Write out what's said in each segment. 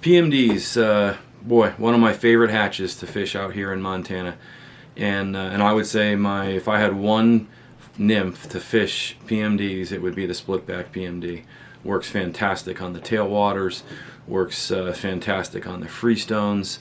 PMDs, boy, one of my favorite hatches to fish out here in Montana. And I would say if I had one nymph to fish PMDs, it would be the splitback PMD. Works fantastic on the tailwaters, works fantastic on the freestones.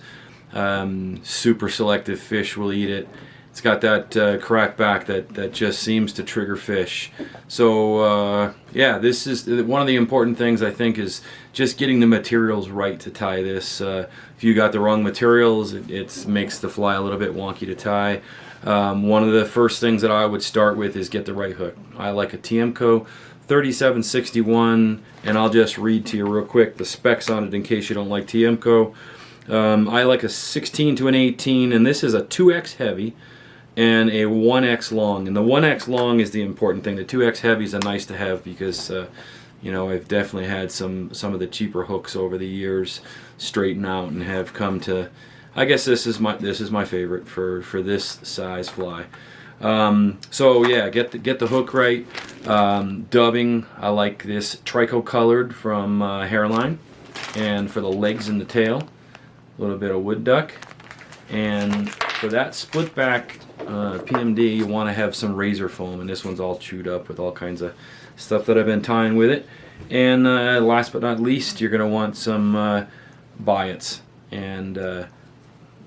Super selective fish will eat it. It's got that crack back that just seems to trigger fish. So yeah, this is one of the important things, I think, is just getting the materials right to tie this. If you got the wrong materials, it makes the fly a little bit wonky to tie. One of the first things that I would start with is get the right hook. I like a Tiemco 3761, and I'll just read to you real quick the specs on it in case you don't like Tiemco. I like a 16 to an 18, and this is a 2X heavy and a 1X long. And the 1X long is the important thing. The 2X heavy is a nice to have because you know, I've definitely had some of the cheaper hooks over the years straighten out and have come to, I guess this is my favorite for this size fly. So yeah, get the hook right. Dubbing, I like this trico colored from Hairline, and for the legs and the tail, a little bit of wood duck. And for that split back PMD, you want to have some razor foam, and this one's all chewed up with all kinds of stuff that I've been tying with it. And last but not least, you're going to want some biots, and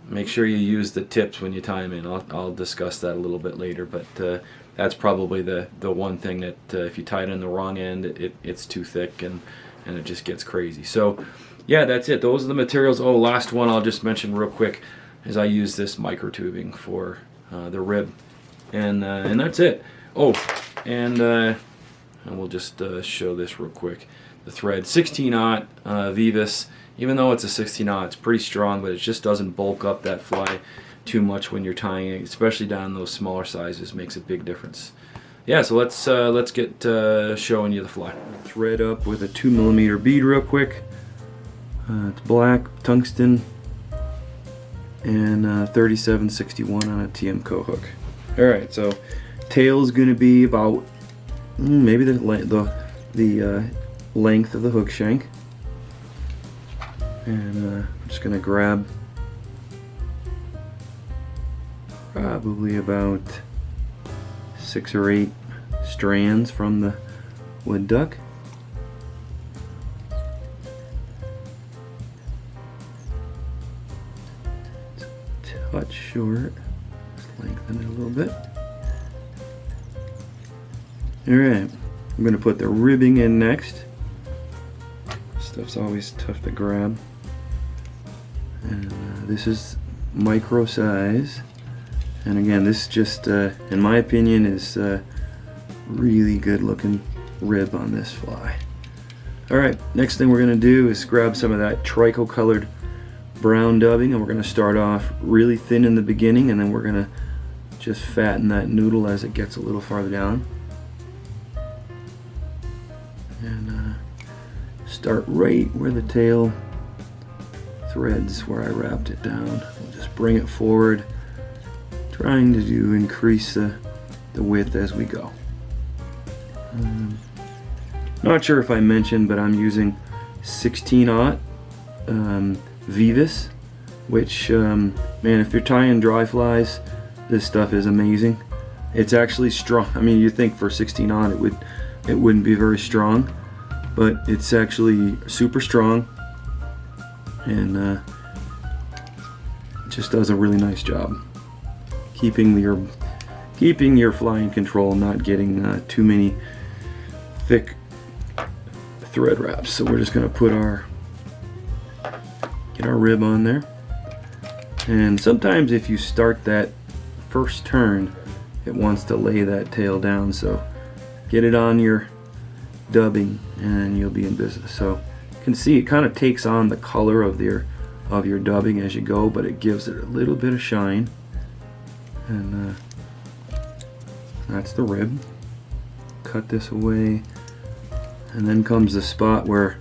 make sure you use the tips when you tie them in. I'll discuss that a little bit later, but that's probably the one thing that if you tie it in the wrong end, it's too thick and it just gets crazy. So yeah, that's it. Those are the materials. Oh, last one I'll just mention real quick is I use this micro tubing for the rib, and that's it. Oh, and we'll just show this real quick. The thread, 16-aught Vivus. Even though it's a 16-aught, it's pretty strong, but it just doesn't bulk up that fly too much when you're tying it, especially down those smaller sizes. Makes a big difference. Yeah, so let's get showing you the fly. Thread up with a 2mm bead real quick. It's black tungsten and 3761 on a Tiemco hook. All right, so tail's gonna be about maybe the length of the hook shank, and I'm just gonna grab probably about 6 or 8 strands from the wood duck. Touch short, just lengthen it a little bit. Alright, I'm going to put the ribbing in next. Stuff's always tough to grab. And this is micro size. And again, this just, in my opinion, is really good looking rib on this fly. Alright, next thing we're going to do is grab some of that trico colored brown dubbing, and we're going to start off really thin in the beginning, and then we're going to just fatten that noodle as it gets a little farther down. And start right where the tail threads, where I wrapped it down. We'll just bring it forward, trying to increase the width as we go. Not sure if I mentioned, but I'm using 16-aught Vivus, which man, if you're tying dry flies, this stuff is amazing. It's actually strong. I mean, you think for 16-aught it wouldn't be very strong, but it's actually super strong, and just does a really nice job keeping your fly in control, not getting too many thick thread wraps. So we're just going to get our rib on there, and sometimes if you start that first turn, it wants to lay that tail down, so get it on your dubbing and you'll be in business. So you can see it kind of takes on the color of your dubbing as you go, but it gives it a little bit of shine, and that's the rib. Cut this away, and then comes the spot where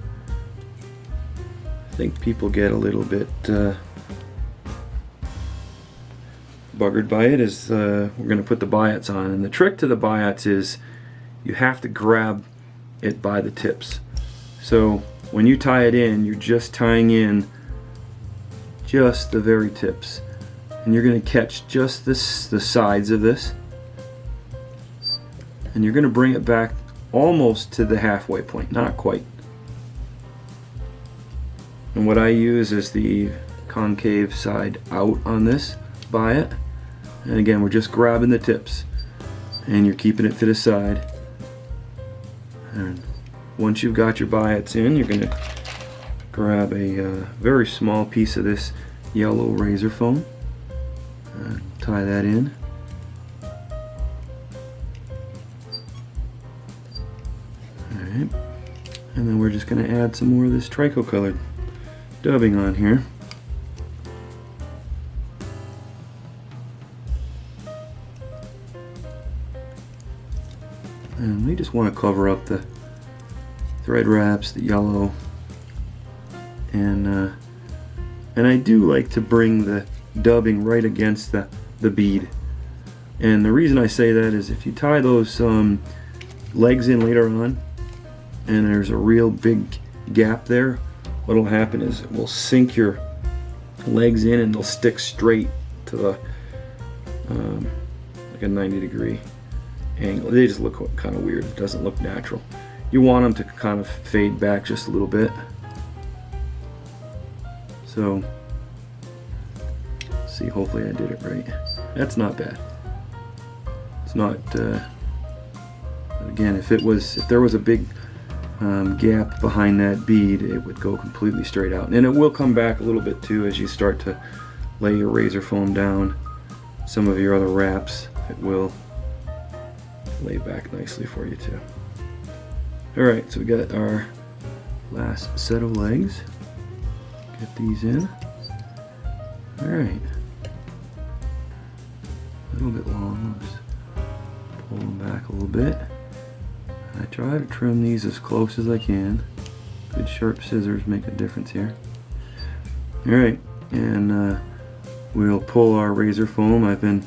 I think people get a little bit buggered by it, is we're going to put the biots on. And the trick to the biots is you have to grab it by the tips. So when you tie it in, you're just tying in just the very tips, and you're going to catch just the sides of this, and you're going to bring it back almost to the halfway point, not quite. And what I use is the concave side out on this biot, and again we're just grabbing the tips and you're keeping it to the side. And once you've got your biots in, you're going to grab a very small piece of this yellow razor foam and tie that in. Alright, and then we're just going to add some more of this trico-colored dubbing on here. And we just want to cover up the thread wraps, the yellow, and I do like to bring the dubbing right against the bead. And the reason I say that is if you tie those legs in later on and there's a real big gap there, what'll happen is it will sink your legs in and they'll stick straight to the like a 90-degree angle. They just look kind of weird. It doesn't look natural. You want them to kind of fade back just a little bit. So, see, hopefully I did it right. That's not bad. It's not. Again, if there was a big gap behind that bead, it would go completely straight out, and it will come back a little bit too as you start to lay your razor foam down. Some of your other wraps, it will lay back nicely for you too. Alright, so we got our last set of legs. Get these in. Alright. A little bit long. Let's pull them back a little bit. I try to trim these as close as I can. Good sharp scissors make a difference here. Alright, and we'll pull our razor foam. I've been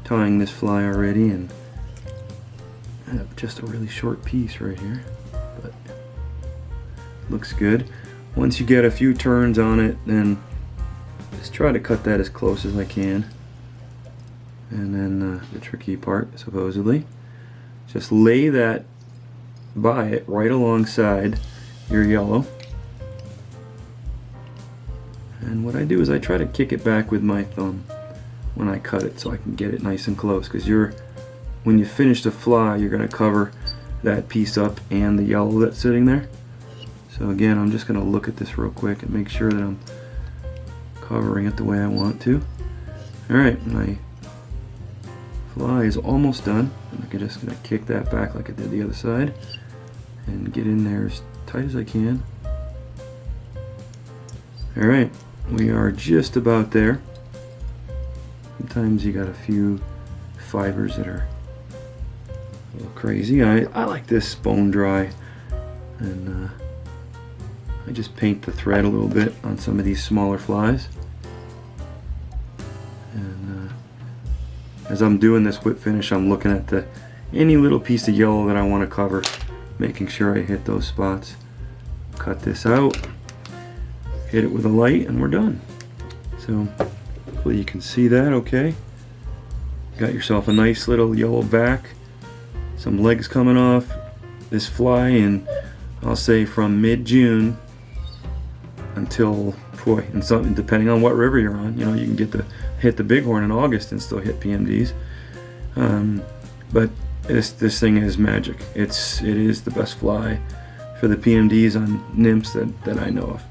tying this fly already, and I have just a really short piece right here, but looks good. Once you get a few turns on it, then just try to cut that as close as I can. And then the tricky part, supposedly, just lay that biot right alongside your yellow. And what I do is I try to kick it back with my thumb when I cut it so I can get it nice and close, because when you finish the fly, you're going to cover that piece up and the yellow that's sitting there. So again, I'm just going to look at this real quick and make sure that I'm covering it the way I want to. Alright, my fly is almost done. I'm just going to kick that back like I did the other side and get in there as tight as I can. Alright, we are just about there. Sometimes you got a few fibers that are a little crazy. I like this bone dry, and I just paint the thread a little bit on some of these smaller flies. And as I'm doing this whip finish, I'm looking at any little piece of yellow that I want to cover, making sure I hit those spots. Cut this out, hit it with a light, and we're done. So hopefully you can see that okay. Got yourself a nice little yellow back, some legs coming off. This fly in, I'll say, from mid-June until, and something depending on what river you're on. You know, you can hit the bighorn in August and still hit PMDs. But this thing is magic. It is the best fly for the PMDs on nymphs that I know of.